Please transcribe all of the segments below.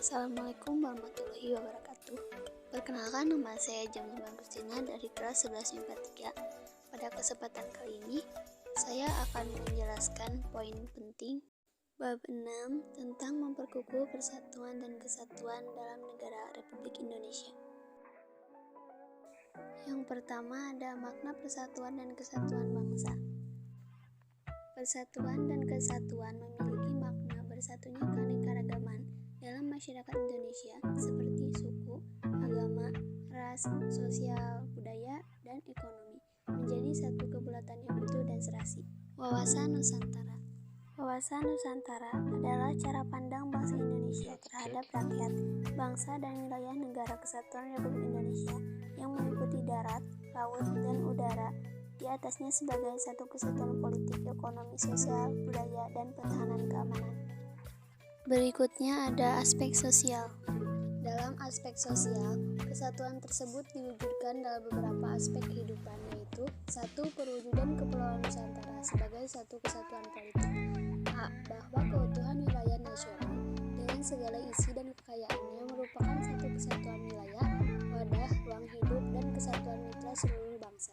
Assalamualaikum warahmatullahi wabarakatuh. Perkenalkan, nama saya Jamila Agustina dari kelas 11 MIPA 3. Pada kesempatan kali ini, saya akan menjelaskan poin penting bab 6 tentang memperkukuh persatuan dan kesatuan dalam negara Republik Indonesia. Yang pertama ada makna persatuan dan kesatuan bangsa. Persatuan dan kesatuan memiliki makna bersatunya keanekaragaman dalam masyarakat Indonesia seperti suku, agama, ras, sosial, budaya, dan ekonomi menjadi satu kebulatan yang utuh dan serasi. Wawasan Nusantara. Wawasan Nusantara adalah cara pandang bangsa Indonesia terhadap rakyat, bangsa, dan wilayah negara kesatuan Republik Indonesia yang meliputi darat, laut, dan udara di atasnya sebagai satu kesatuan politik, ekonomi, sosial, budaya, dan pertahanan keamanan. Berikutnya ada aspek sosial. Dalam aspek sosial, kesatuan tersebut diwujudkan dalam beberapa aspek kehidupan, yaitu 1. Perwujudan Kepulauan Nusantara sebagai satu kesatuan politik. A. Bahwa keutuhan wilayah nasional dengan segala isi dan kekayaannya merupakan satu kesatuan wilayah, wadah, ruang hidup, dan kesatuan mitra seluruh bangsa.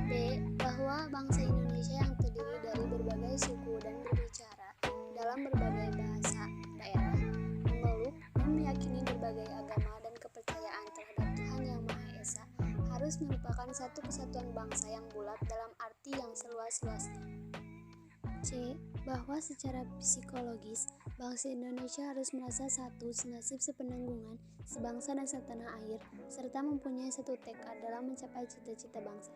B. Bahwa bangsa Indonesia yang terdiri dari berbagai suku dan berbicara dalam berbagai bahasa daerah, memeluk dan meyakini berbagai agama dan kepercayaan terhadap Tuhan Yang Maha Esa harus merupakan satu kesatuan bangsa yang bulat dalam arti yang seluas-luasnya. C. Bahwa secara psikologis, bangsa Indonesia harus merasa satu, senasib, sepenanggungan, sebangsa dan setanah air, serta mempunyai satu tekad dalam mencapai cita-cita bangsa.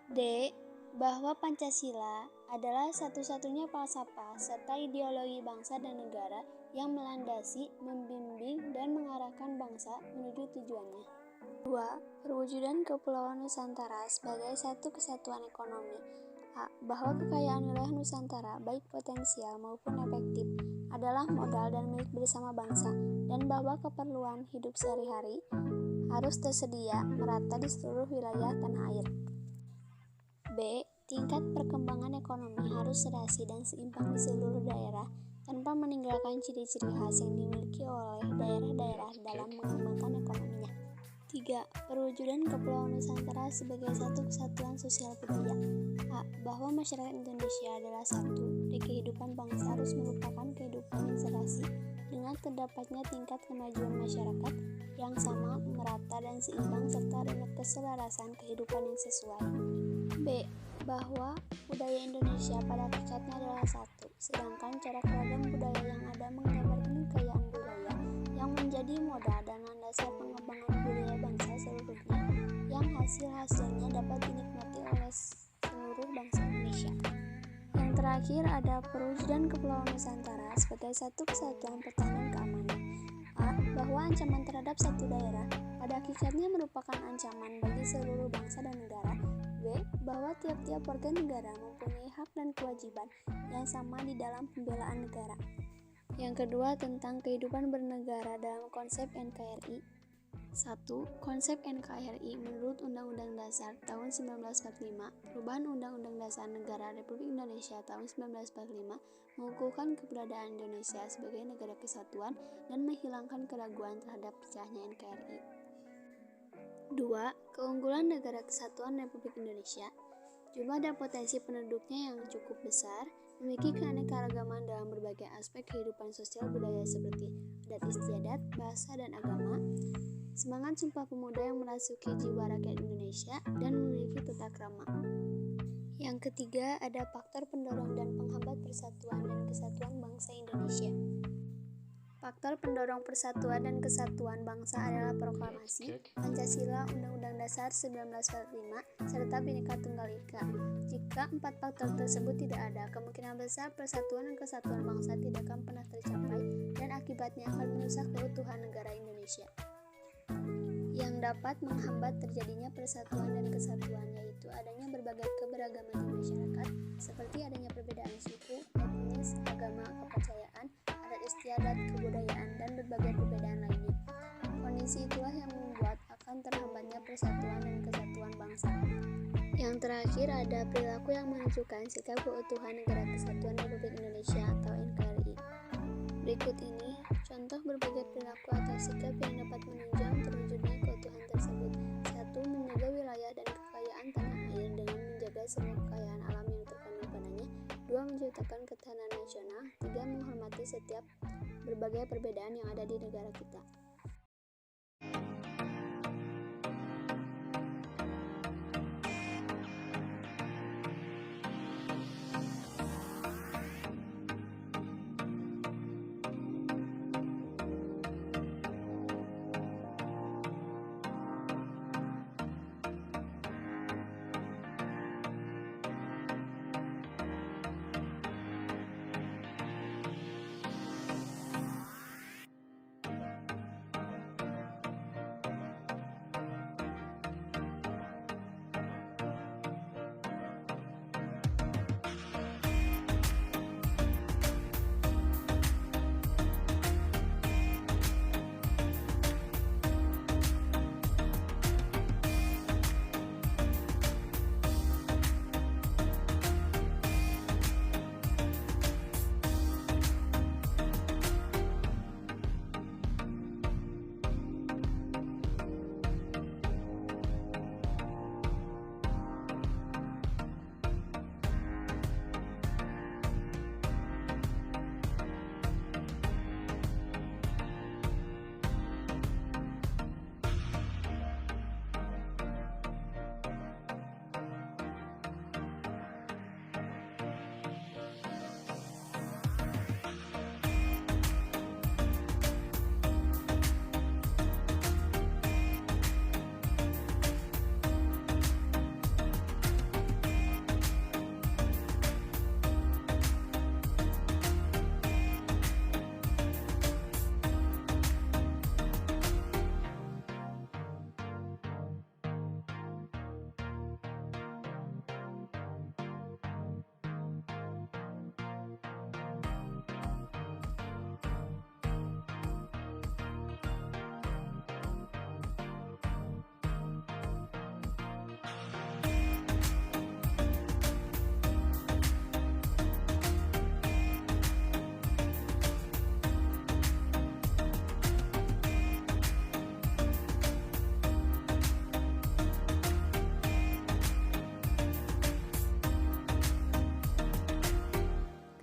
D. Bahwa Pancasila adalah satu-satunya falsafah serta ideologi bangsa dan negara yang melandasi, membimbing, dan mengarahkan bangsa menuju tujuannya. 2. Perwujudan Kepulauan Nusantara sebagai satu kesatuan ekonomi. A. Bahwa kekayaan wilayah Nusantara, baik potensial maupun efektif, adalah modal dan milik bersama bangsa, dan bahwa keperluan hidup sehari-hari harus tersedia merata di seluruh wilayah tanah air. B. Tingkat perkembangan ekonomi harus serasi dan seimbang di seluruh daerah tanpa meninggalkan ciri-ciri khas yang dimiliki oleh daerah-daerah dalam mengembangkan ekonominya. 3. Perwujudan Kepulauan Nusantara sebagai satu kesatuan sosial budaya. A. Bahwa masyarakat Indonesia adalah satu, di kehidupan bangsa harus merupakan kehidupan yang serasi dengan terdapatnya tingkat kemajuan masyarakat yang sama, merata, dan seimbang serta dengan keselarasan kehidupan yang sesuai. B. Bahwa budaya Indonesia pada hakikatnya adalah satu, sedangkan cara keragam budaya yang ada menggambarkan kekayaan budaya yang menjadi modal dan landasan pengembangan budaya bangsa seluruhnya yang hasil-hasilnya dapat dinikmati oleh seluruh bangsa Indonesia. Yang terakhir ada perwujudan Kepulauan Nusantara sebagai satu kesatuan pertahanan keamanan. A. Bahwa ancaman terhadap satu daerah pada hakikatnya merupakan ancaman bagi seluruh bangsa dan negara. B. Bahwa tiap-tiap warga negara mempunyai hak dan kewajiban yang sama di dalam pembelaan negara. Yang kedua tentang kehidupan bernegara dalam konsep NKRI. 1. Konsep NKRI menurut Undang-Undang Dasar tahun 1945, perubahan Undang-Undang Dasar Negara Republik Indonesia tahun 1945 mengukuhkan keberadaan Indonesia sebagai negara kesatuan dan menghilangkan keraguan terhadap pecahnya NKRI. 2. Keunggulan Negara Kesatuan Republik Indonesia. Jumlah dan potensi penduduknya yang cukup besar, memiliki keanekaragaman dalam berbagai aspek kehidupan sosial budaya seperti adat istiadat, bahasa, dan agama, semangat Sumpah Pemuda yang merasuki jiwa rakyat Indonesia, dan memiliki tata krama. Yang ketiga ada faktor pendorong dan penghambat persatuan dan kesatuan bangsa Indonesia. Faktor pendorong persatuan dan kesatuan bangsa adalah proklamasi, Pancasila, Undang-Undang Dasar 1945, serta Bhinneka Tunggal Ika. Jika 4 faktor tersebut tidak ada, kemungkinan besar persatuan dan kesatuan bangsa tidak akan pernah tercapai dan akibatnya akan merusak keutuhan negara Indonesia. Yang dapat menghambat terjadinya persatuan dan kesatuan yaitu adanya berbagai keberagaman di masyarakat, seperti adanya perbedaan suku, etnis, agama, kepercayaan, adat istiadat, kebudayaan, dan berbagai perbedaan lainnya. Kondisi itulah yang membuat akan terhambatnya persatuan dan kesatuan bangsa. Yang terakhir ada perilaku yang menunjukkan sikap keutuhan Negara Kesatuan Republik Indonesia atau NKRI. Berikut ini contoh Contoh berbagai perilaku atau sikap yang dapat menunjang terwujudnya keutuhan tersebut. 1. Menjaga wilayah dan kekayaan tanah air dengan menjaga semua kekayaan alam yang terkandung padanya. 2. Menciptakan ketahanan nasional. 3. Menghormati setiap berbagai perbedaan yang ada di negara kita.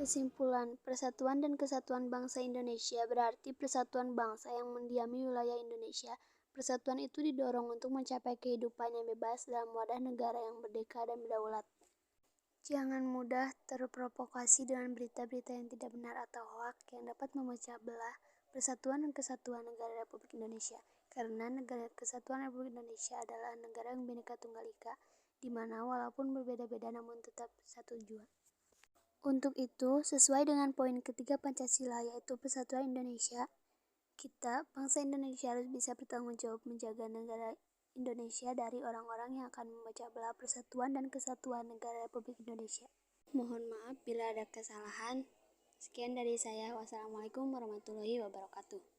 Kesimpulan, persatuan dan kesatuan bangsa Indonesia berarti persatuan bangsa yang mendiami wilayah Indonesia. Persatuan itu didorong untuk mencapai kehidupan yang bebas dalam wadah negara yang merdeka dan berdaulat. Jangan mudah terprovokasi dengan berita-berita yang tidak benar atau hoaks yang dapat memecah belah persatuan dan kesatuan negara Republik Indonesia. Karena negara kesatuan Republik Indonesia adalah negara yang Bhinneka Tunggal Ika, di mana walaupun berbeda-beda namun tetap satu tujuan. Untuk itu, sesuai dengan poin ketiga Pancasila yaitu persatuan Indonesia, kita, bangsa Indonesia harus bisa bertanggung jawab menjaga negara Indonesia dari orang-orang yang akan memecah belah persatuan dan kesatuan negara Republik Indonesia. Mohon maaf bila ada kesalahan. Sekian dari saya. Wassalamualaikum warahmatullahi wabarakatuh.